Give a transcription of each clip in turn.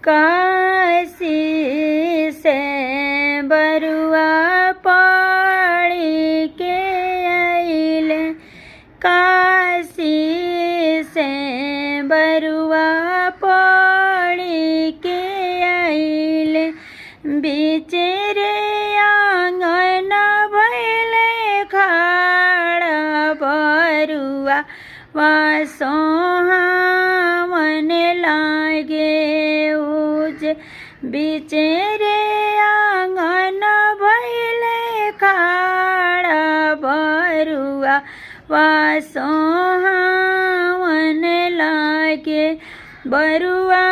काशी से बरुआ पड़ी के आइले, काशी से बरुआ पड़ी के आइले। बीचे रे आंगन भइले खाड़ा बरुआ वासोहा मन लागे उज। बीचे रे आंगन भइले खाड़ा बरुआ वासोहा मन लागे। बरुआ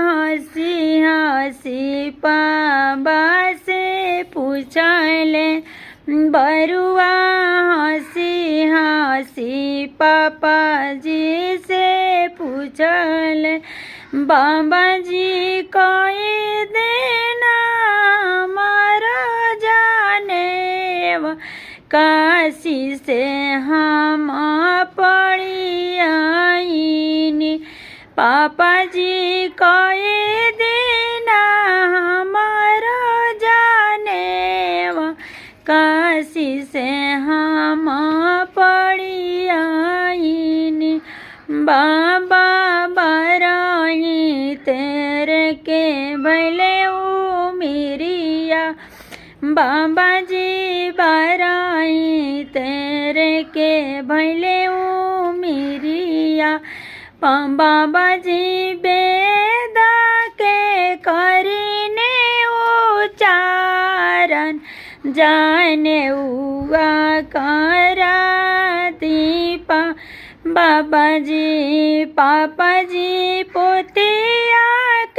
हंसी हंसी पापा से पूछले, बरुआ हंसी हंसी पापा जी से पूछले, बाबा जी कोई देना मारा जाने काशी से हम पड़ी आईनी। पापा जी कोई देना हमारा जाने काशी से हम पड़ी आईनी। बाबा बराई तेरे के भले ओ मेरिया, बाबा जी बराई तेरे के भले ओ मेरिया। बाबा जी बेदा के करीने उच्चारण, जाने हुआ करा दीपा। बाबा जी पापा जी पोतिया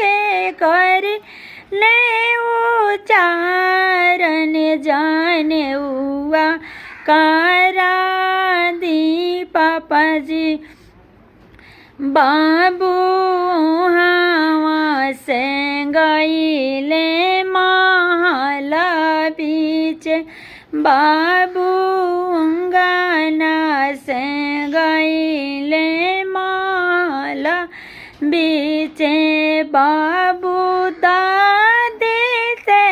के करी ले उच्चारण, जाने हुआ करा दी पापा जी। बाबू हवा से गईले महल बीच, बाबू गाना से गईले महल बीच। बाबू दादी से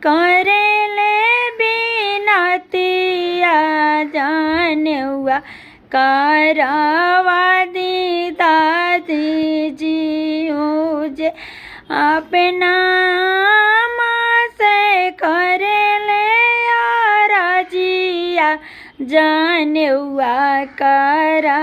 करेले बिनतिया, जाने हुआ करावादी दादी जी मुझे अपना माँ से करेले राजिया, जाने हुआ करावादिया।